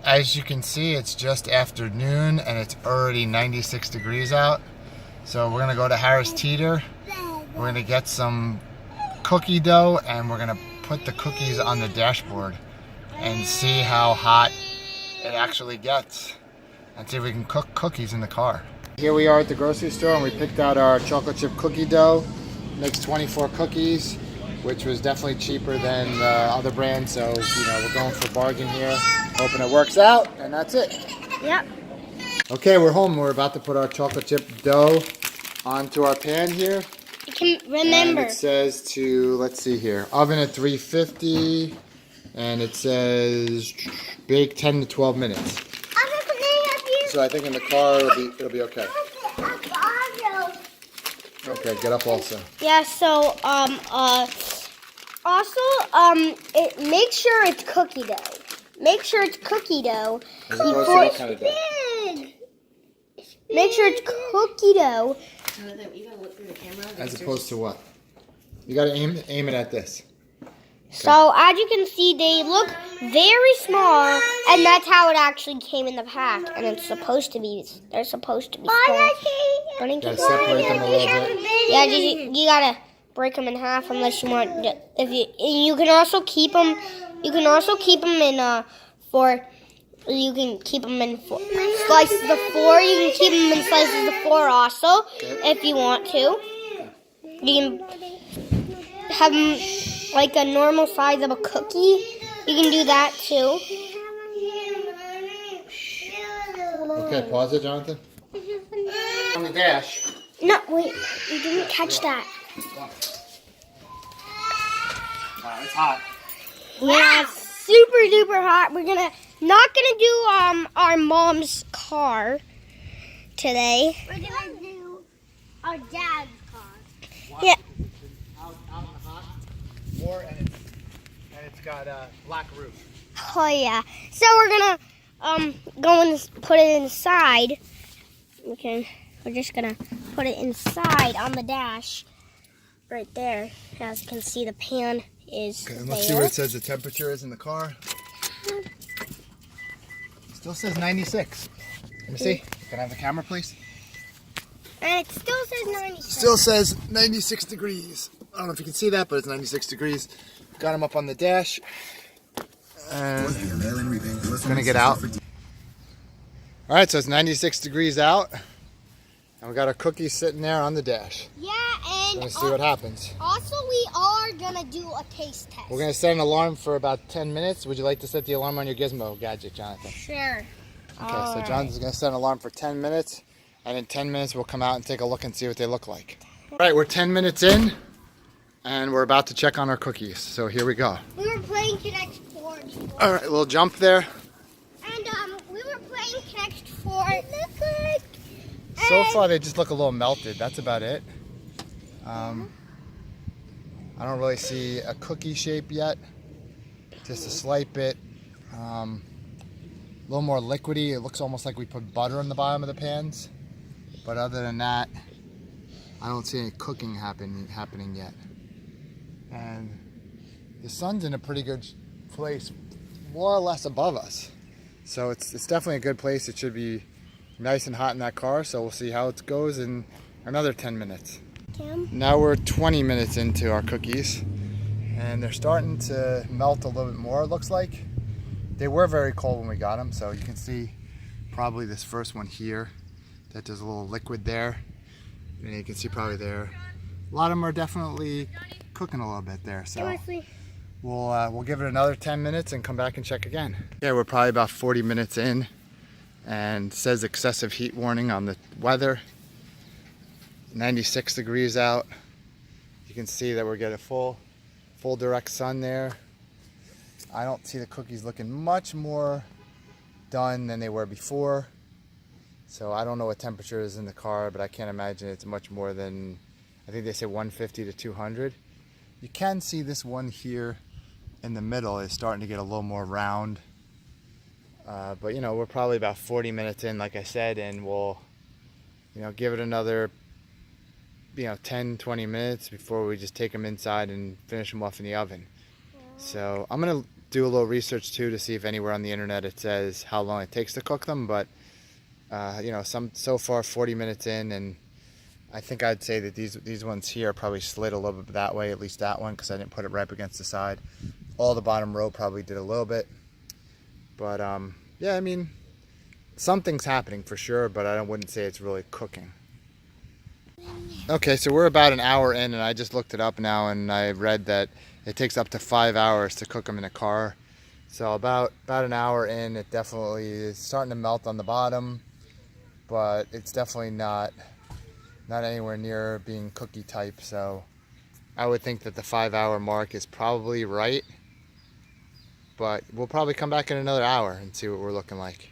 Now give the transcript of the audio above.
as you can see, it's just after noon and it's already 96 degrees out. So we're gonna go to Harris Teeter. We're gonna get some cookie dough and we're gonna put the cookies on the dashboard and see how hot it actually gets and see if we can cook cookies in the car. Here we are at the grocery store and we picked out our chocolate chip cookie dough. Makes 24 cookies, which was definitely cheaper than the other brands, so we're going for bargain here. Hoping it works out, and that's it. Yep. Okay, we're home. We're about to put our chocolate chip dough onto our pan here. You can remember. And it says to, let's see here, oven at 350, and it says bake 10 to 12 minutes. So I think in the car it'll be okay. Okay, get up also. Yeah, so make sure it's cookie dough. Make sure it's cookie dough. As opposed to what kind of dough? Make sure it's cookie dough. As opposed to what? You gotta aim it at this. So as you can see, they look very small, and that's how it actually came in the pack. And it's supposed to be, they're supposed to be small. Gotta separate them a little bit. Yeah, you gotta break them in half unless you want. You can also keep them. You can also keep them in You can keep them in slices of 4. You can keep them in slices of 4 also, if you want to. You can have them like a normal size of a cookie. You can do that too. Okay, pause it, Jonathan. On the dash. No, wait, you didn't catch that. It's hot. Yeah, it's super duper hot. We're not gonna do our mom's car today. We're gonna do our dad's car. Yeah. Out in the hot floor, and it's got a black roof. Oh yeah. So we're gonna go and put it inside. Okay. We're just gonna put it inside on the dash, right there. As you can see, the pan is Okay, let's see what it says the temperature is in the car. Still says 96. Let me see. Can I have the camera, please? And it still says 96. Still says 96 degrees. I don't know if you can see that, but it's 96 degrees. Got them up on the dash. And I'm gonna get out. All right, so it's 96 degrees out. And we got our cookies sitting there on the dash. Yeah, and Let's see what happens. Also, we are gonna do a taste test. We're gonna set an alarm for about 10 minutes. Would you like to set the alarm on your gizmo gadget, Jonathan? Sure. Okay, so Jonathan's gonna set an alarm for 10 minutes. And in 10 minutes, we'll come out and take a look and see what they look like. All right, we're 10 minutes in. And we're about to check on our cookies. So here we go. We were playing Connect 4 before. All right, we'll jump there. And we were playing Connect 4. So far, they just look a little melted. That's about it. I don't really see a cookie shape yet. Just a slight bit. A little more liquidy. It looks almost like we put butter in the bottom of the pans. But other than that, I don't see any cooking happening yet. And the sun's in a pretty good place, more or less above us. So it's definitely a good place. It should be nice and hot in that car, so we'll see how it goes in another 10 minutes. Now we're 20 minutes into our cookies, and they're starting to melt a little bit more, it looks like. They were very cold when we got them, so you can see probably this first one here, that there's a little liquid there. And you can see probably there. A lot of them are definitely cooking a little bit there, so we'll give it another 10 minutes and come back and check again. Yeah, we're probably about 40 minutes in. And it says excessive heat warning on the weather. 96 degrees out. You can see that we're getting full direct sun there. I don't see the cookies looking much more done than they were before. So I don't know what temperature is in the car, but I can't imagine it's much more than, I think they say 150 to 200. You can see this one here in the middle is starting to get a little more round. But we're probably about 40 minutes in, like I said, and we'll give it another 10-20 minutes before we just take them inside and finish them off in the oven. So I'm gonna do a little research too to see if anywhere on the internet it says how long it takes to cook them, but you know, so far 40 minutes in, and I think I'd say that these ones here probably slid a little bit that way, at least that one, because I didn't put it right up against the side. All the bottom row probably did a little bit, but yeah, I mean, something's happening for sure, but I wouldn't say it's really cooking. Okay, so we're about an hour in, and I just looked it up now, and I read that it takes up to 5 hours to cook them in a car. So about an hour in, it definitely is starting to melt on the bottom, but it's definitely not anywhere near being cookie type. So I would think that the 5 hour mark is probably right, but we'll probably come back in another hour and see what we're looking like.